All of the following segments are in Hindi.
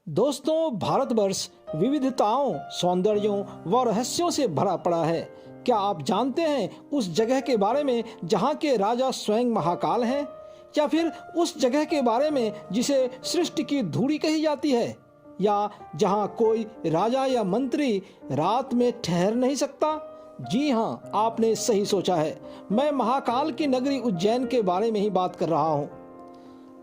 दोस्तों, भारतवर्ष विविधताओं, सौंदर्यों व रहस्यों से भरा पड़ा है। क्या आप जानते हैं उस जगह के बारे में जहाँ के राजा स्वयं महाकाल हैं, या फिर उस जगह के बारे में जिसे सृष्टि की धूड़ी कही जाती है, या जहाँ कोई राजा या मंत्री रात में ठहर नहीं सकता? जी हाँ, आपने सही सोचा है। मैं महाकाल की नगरी उज्जैन के बारे में ही बात कर रहा हूँ।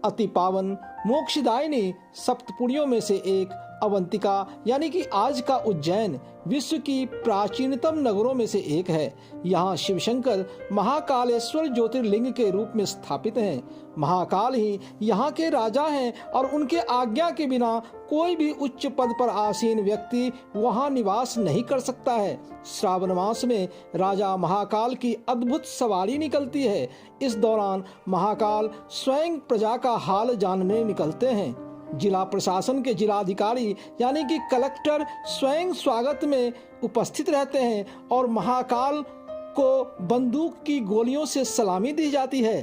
अति पावन मोक्षदायिनी सप्तपुरियों में से एक अवंतिका यानी कि आज का उज्जैन विश्व की प्राचीनतम नगरों में से एक है। यहाँ शिव शंकर महाकालेश्वर ज्योतिर्लिंग के रूप में स्थापित हैं। महाकाल ही यहाँ के राजा हैं और उनके आज्ञा के बिना कोई भी उच्च पद पर आसीन व्यक्ति वहाँ निवास नहीं कर सकता है। श्रावण मास में राजा महाकाल की अद्भुत सवारी निकलती है। इस दौरान महाकाल स्वयं प्रजा का हाल जानने निकलते हैं। जिला प्रशासन के जिलाधिकारी यानी कि कलेक्टर स्वयं स्वागत में उपस्थित रहते हैं और महाकाल को बंदूक की गोलियों से सलामी दी जाती है।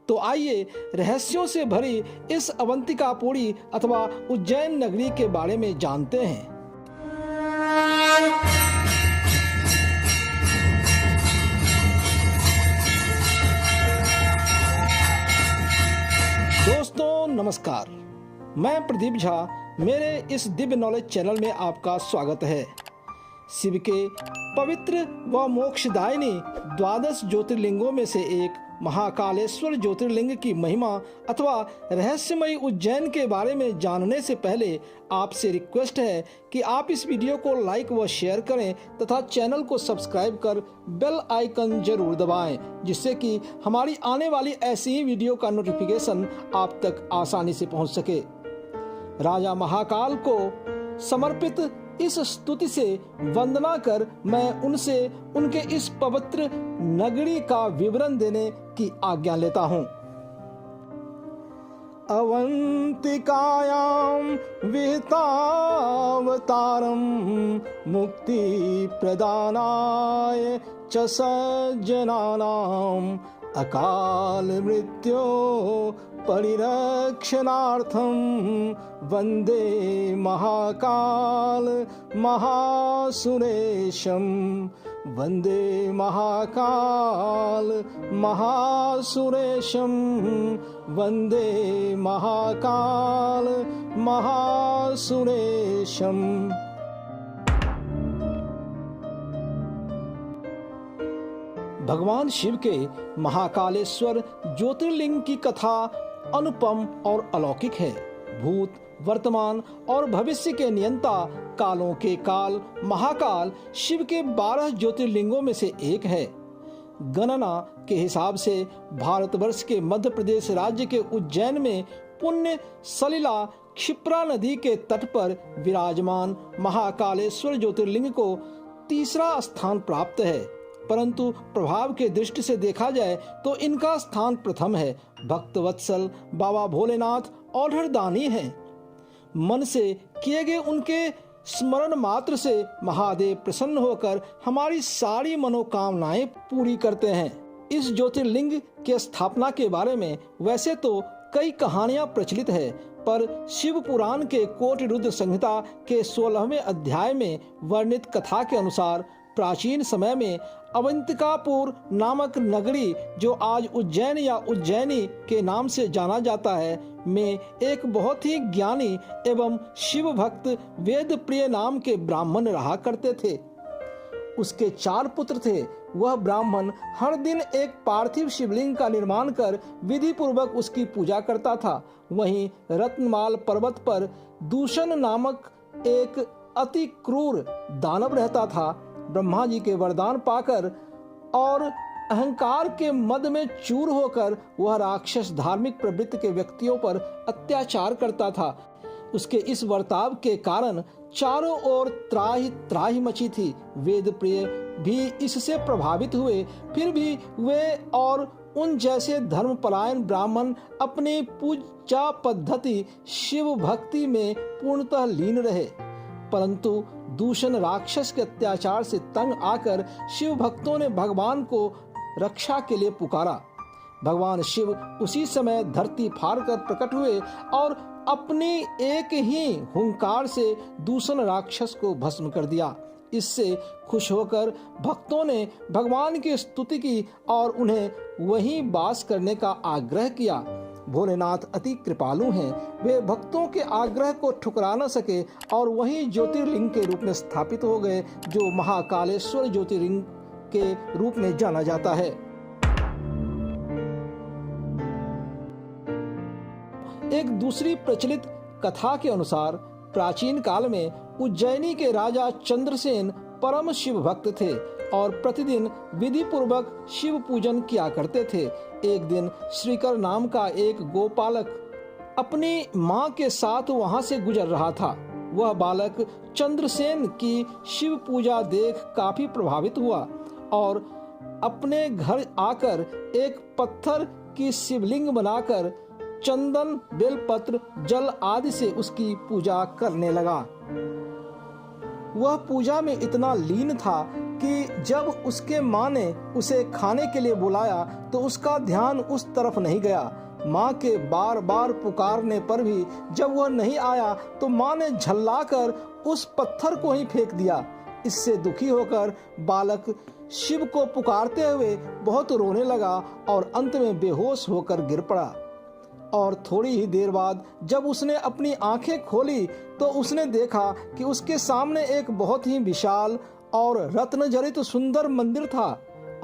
तो आइए रहस्यों से भरी इस अवंतिकापुरी अथवा उज्जैन नगरी के बारे में जानते हैं। दोस्तों नमस्कार, मैं प्रदीप झा। मेरे इस दिव्य नॉलेज चैनल में आपका स्वागत है। शिव के पवित्र व मोक्षदायिनी द्वादश ज्योतिर्लिंगों में से एक महाकालेश्वर ज्योतिर्लिंग की महिमा अथवा रहस्यमयी उज्जैन के बारे में जानने से पहले आपसे रिक्वेस्ट है कि आप इस वीडियो को लाइक व शेयर करें तथा चैनल को सब्सक्राइब कर बेल आइकन जरूर दबाएं, जिससे कि हमारी आने वाली ऐसी ही वीडियो का नोटिफिकेशन आप तक आसानी से पहुंच सके। राजा महाकाल को समर्पित इस स्तुति से वंदना कर मैं उनसे उनके इस पवित्र नगरी का विवरण देने की आज्ञा लेता हूँ। अवंतिकायां विहितावतारं मुक्ति प्रदानाय च सज्जनानां अकाल मृत्यो परिरक्षणार्थं वंदे महाकाल महासुरेशं। वंदे महाकाल महासुरेशं। वंदे महाकाल महासुरेशं। भगवान शिव के महाकालेश्वर ज्योतिर्लिंग की कथा अनुपम और अलौकिक है। भूत, वर्तमान और भविष्य के नियंता कालों के काल महाकाल शिव के 12 ज्योतिर्लिंगों में से एक है। गणना के हिसाब से भारतवर्ष के मध्य प्रदेश राज्य के उज्जैन में पुण्य सलिला क्षिप्रा नदी के तट पर विराजमान महाकालेश्वर ज्योतिर्लिंग को तीसरा स्थान प्राप्त है, परंतु प्रभाव के दृष्टि से देखा जाए तो इनका स्थान प्रथम है। भक्तवत्सल बाबा भोलेनाथ औढ़दानी हैं। मन से किए गए उनके स्मरण मात्र से महादेव प्रसन्न होकर हमारी सारी मनोकामनाएं पूरी करते हैं। इस ज्योतिर्लिंग के स्थापना के बारे में वैसे तो कई कहानियां प्रचलित है, पर शिव पुराण के कोटि रुद्र संहिता के 16वें अध्याय में वर्णित कथा के अनुसार प्राचीन समय में अवंतिकापुर नामक नगरी, जो आज उज्जैन या उज्जैनी के नाम से जाना जाता है, में एक बहुत ही ज्ञानी एवं शिव भक्त वेद प्रिय नाम के ब्राह्मण रहा करते थे। उसके 4 पुत्र थे। वह ब्राह्मण हर दिन एक पार्थिव शिवलिंग का निर्माण कर विधि पूर्वक उसकी पूजा करता था। वहीं रत्नमाल पर्वत पर दूषण नामक एक अति क्रूर दानव रहता था। ब्रह्मा जी के वरदान पाकर और अहंकार के मद में चूर होकर वह राक्षस धार्मिक प्रवृत्ति के व्यक्तियों पर अत्याचार करता था। उसके इस वर्ताव के कारण चारों ओर त्राहि त्राहि मची थी। वेद प्रिय भी इससे प्रभावित हुए, फिर भी वे और उन जैसे धर्मपरायण ब्राह्मण अपनी पूजा पद्धति शिव भक्ति में पूर्णतः लीन रहे। परंतु दूषण राक्षस के अत्याचार से तंग आकर शिव भक्तों ने भगवान को रक्षा के लिए पुकारा। भगवान शिव उसी समय धरती फाड़ कर प्रकट हुए और अपनी एक ही हुंकार से दूषण राक्षस को भस्म कर दिया। इससे खुश होकर भक्तों ने भगवान की स्तुति की और उन्हें वहीं वास करने का आग्रह किया। भोलेनाथ अति कृपालु हैं, वे भक्तों के आग्रह को ठुकरा न सके और वहीं ज्योतिर्लिंग के रूप में स्थापित हो गए, जो महाकालेश्वर ज्योतिर्लिंग के रूप में जाना जाता है। एक दूसरी प्रचलित कथा के अनुसार प्राचीन काल में उज्जैनी के राजा चंद्रसेन परम शिव भक्त थे और प्रतिदिन विधि पूर्वक शिव पूजन किया करते थे। एक दिन श्रीकर नाम का एक गोपालक अपनी मां के साथ वहां से गुजर रहा था। वह बालक चंद्रसेन की शिव पूजा देख काफी प्रभावित हुआ और अपने घर आकर एक पत्थर की शिवलिंग बनाकर चंदन, बेलपत्र, जल आदि से उसकी पूजा करने लगा। वह पूजा में इतना लीन था कि जब उसके माँ ने उसे खाने के लिए बुलाया तो उसका ध्यान उस तरफ नहीं गया। माँ के बार बार पुकारने पर भी जब वह नहीं आया तो माँ ने झल्लाकर उस पत्थर को ही फेंक दिया। इससे दुखी होकर बालक शिव को पुकारते हुए बहुत रोने लगा और अंत में बेहोश होकर गिर पड़ा। और थोड़ी ही देर बाद जब उसने अपनी आंखें खोली तो उसने देखा कि उसके सामने एक बहुत ही विशाल और रत्न जड़ित सुंदर मंदिर था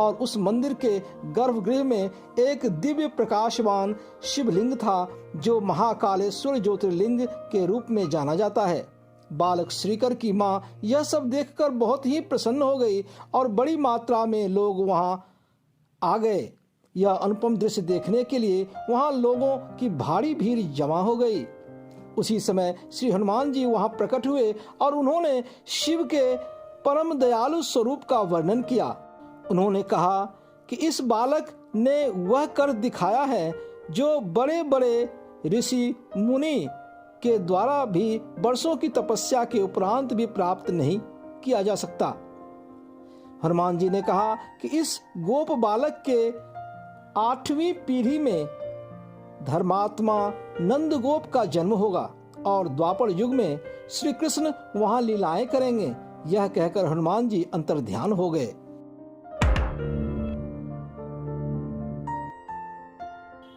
और उस मंदिर के गर्भगृह में एक दिव्य प्रकाशवान शिवलिंग था, जो महाकालेश्वर ज्योतिर्लिंग के रूप में जाना जाता है। बालक श्रीकर की माँ यह सब देखकर बहुत ही प्रसन्न हो गई और बड़ी मात्रा में लोग वहां आ गए। यह अनुपम दृश्य देखने के लिए वहां लोगों की भारी भीड़ जमा हो गई। उसी समय श्री हनुमान जी वहां प्रकट हुए और उन्होंने शिव के परम दयालु स्वरूप का वर्णन किया। उन्होंने कहा कि इस बालक ने वह कर दिखाया है जो बड़े बड़े ऋषि मुनि के द्वारा भी वर्षों की तपस्या के उपरांत भी प्राप्त नहीं किया जा सकता। हनुमान जी ने कहा कि इस गोप बालक के 8वीं पीढ़ी में धर्मात्मा नंदगोप का जन्म होगा और द्वापर युग में श्री कृष्ण वहां लीलाएं करेंगे। यह कहकर हनुमान जी अंतर्ध्यान हो गए।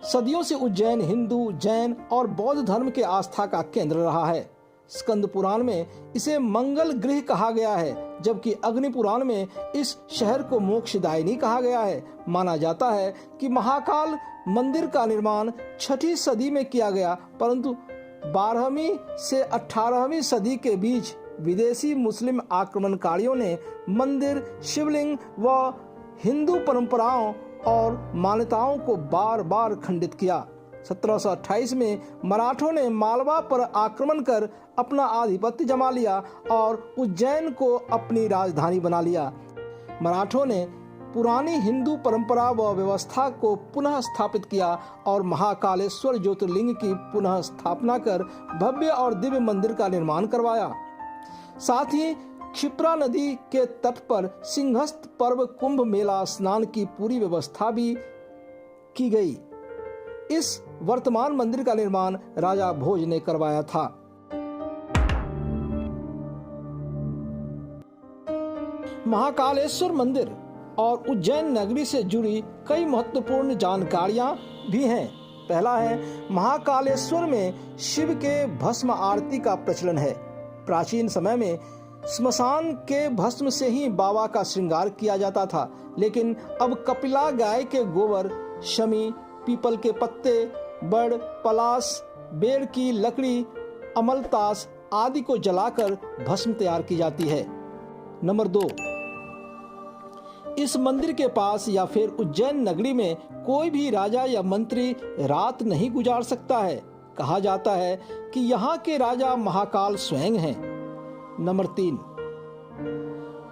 सदियों से उज्जैन हिंदू, जैन और बौद्ध धर्म के आस्था का केंद्र रहा है। स्कंद पुराण में इसे मंगल गृह कहा गया है, जबकि अग्नि पुराण में इस शहर को मोक्षदायिनी कहा गया है। माना जाता है कि महाकाल मंदिर का निर्माण 6ठी सदी में किया गया, परंतु 12वीं से 18वीं सदी के बीच विदेशी मुस्लिम आक्रमणकारियों ने मंदिर, शिवलिंग व हिंदू परंपराओं और मान्यताओं को बार बार खंडित किया। 1728 में मराठों ने मालवा पर आक्रमण कर अपना आधिपत्य जमा लिया और उज्जैन को अपनी राजधानी बना लिया। मराठों ने पुरानी हिंदू परंपरा व व्यवस्था को पुनः स्थापित किया और महाकालेश्वर ज्योतिर्लिंग की पुनः स्थापना कर भव्य और दिव्य मंदिर का निर्माण करवाया। साथ ही क्षिप्रा नदी के तट पर सिंहस्थ पर्व कुंभ मेला स्नान की पूरी व्यवस्था भी की गई। इस वर्तमान मंदिर का निर्माण राजा भोज ने करवाया था। महाकालेश्वर मंदिर और उज्जैन नगरी से जुड़ी कई महत्वपूर्ण जानकारियां भी हैं। पहला है, महाकालेश्वर में शिव के भस्म आरती का प्रचलन है। प्राचीन समय में स्मशान के भस्म से ही बाबा का श्रृंगार किया जाता था, लेकिन अब कपिला गाय के गोबर, शमी, पीपल के पत्ते, बड़, पलास, बेर की लकड़ी, अमलतास आदि को जलाकर भस्म तैयार की जाती है। नंबर 2, इस मंदिर के पास या फिर उज्जैन नगरी में कोई भी राजा या मंत्री रात नहीं गुजार सकता है। कहा जाता है कि यहाँ के राजा महाकाल स्वयं हैं। नंबर 3,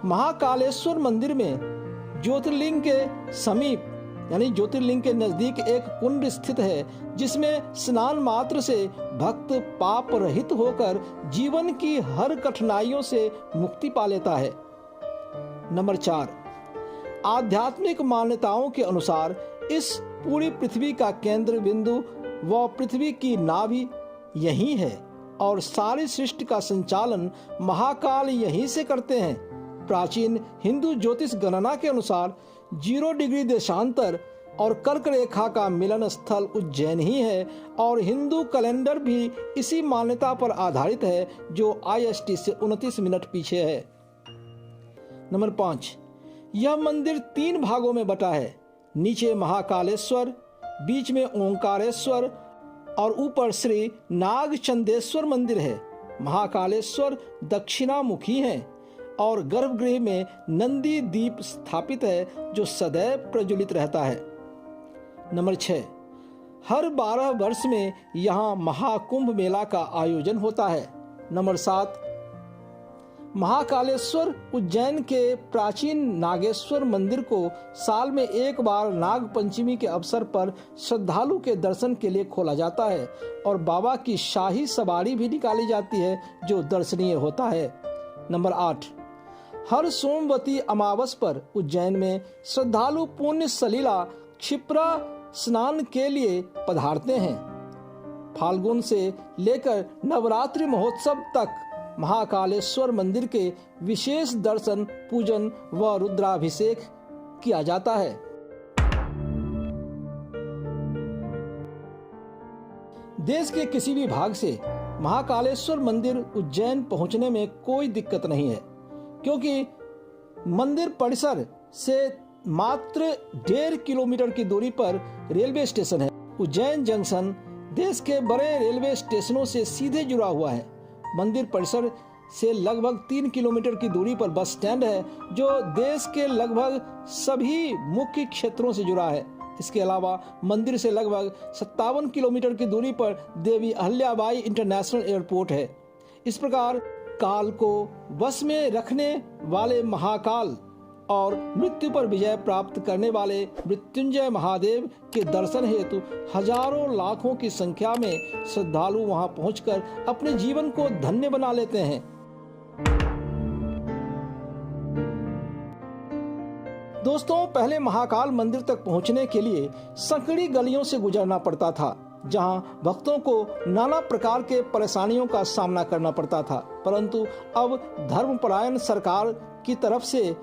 महाकालेश्वर मंदिर में ज्योतिर्लिंग के समीप यानी ज्योतिर्लिंग के नजदीक एक कुंड स्थित है, जिसमें स्नान मात्र से भक्त पाप रहित होकर जीवन की हर कठिनाइयों से मुक्ति पा लेता है। नंबर 4, आध्यात्मिक मान्यताओं के अनुसार इस पूरी पृथ्वी का केंद्र बिंदु व पृथ्वी की नाभि यही है और सारी सृष्टि का संचालन महाकाल यहीं से करते हैं। प्राचीन हिंदू ज्योतिष गणना के अनुसार 0 डिग्री देशांतर और कर्क रेखा का मिलन स्थल उज्जैन ही है और हिंदू कैलेंडर भी इसी मान्यता पर आधारित है जो IST से 29 मिनट पीछे है। नंबर 5, यह मंदिर 3 भागों में बटा है। नीचे महाकालेश्वर, बीच में ओंकारेश्वर और ऊपर श्री नागचंदेश्वर मंदिर है। महाकालेश्वर दक्षिणामुखी है और गर्भगृह में नंदी दीप स्थापित है जो सदैव प्रज्वलित रहता है। नंबर 6, हर 12 वर्ष में यहाँ महाकुंभ मेला का आयोजन होता है। नंबर 7, महाकालेश्वर उज्जैन के प्राचीन नागेश्वर मंदिर को साल में एक बार नाग पंचमी के अवसर पर श्रद्धालु के दर्शन के लिए खोला जाता है और बाबा की शाही सवारी भी निकाली जाती है जो दर्शनीय होता है। नंबर 8, हर सोमवती अमावस पर उज्जैन में श्रद्धालु पुण्य सलीला क्षिप्रा स्नान के लिए पधारते हैं। फाल्गुन से लेकर नवरात्रि महोत्सव तक महाकालेश्वर मंदिर के विशेष दर्शन, पूजन व रुद्राभिषेक किया जाता है। देश के किसी भी भाग से महाकालेश्वर मंदिर उज्जैन पहुंचने में कोई दिक्कत नहीं है क्योंकि मंदिर परिसर से मात्र 1.5 किलोमीटर की दूरी पर रेलवे स्टेशन है। उज्जैन जंक्शन देश के बड़े रेलवे स्टेशनों से सीधे जुड़ा हुआ है। मंदिर परिसर से लगभग 3 किलोमीटर की दूरी पर बस स्टैंड है जो देश के लगभग सभी मुख्य क्षेत्रों से जुड़ा है। इसके अलावा मंदिर से लगभग 57 किलोमीटर की दूरी पर देवी अहिल्याबाई इंटरनेशनल एयरपोर्ट है। इस प्रकार काल को वश में रखने वाले महाकाल और मृत्यु पर विजय प्राप्त करने वाले मृत्युंजय महादेव के दर्शन हेतु हजारों लाखों की संख्या में श्रद्धालु वहां पहुंचकर अपने जीवन को धन्य बना लेते हैं। दोस्तों, पहले महाकाल मंदिर तक पहुंचने के लिए संकरी गलियों से गुजरना पड़ता था जहां भक्तों को नाना प्रकार के परेशानियों का सामना करना पड़ता था, परंतु अब धर्मपरायण सरकार की तरफ से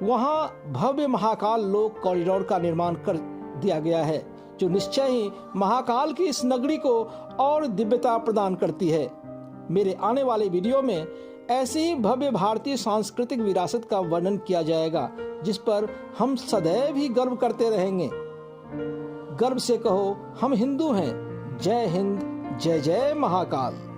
वहां भव्य महाकाल लोक कॉरिडोर का निर्माण कर दिया गया है जो निश्चय ही महाकाल की इस नगरी को और दिव्यता प्रदान करती है। मेरे आने वाले वीडियो में ऐसी ही भव्य भारतीय सांस्कृतिक विरासत का वर्णन किया जाएगा जिस पर हम सदैव ही गर्व करते रहेंगे। गर्व से कहो हम हिंदू हैं। जय हिंद, जय जय महाकाल।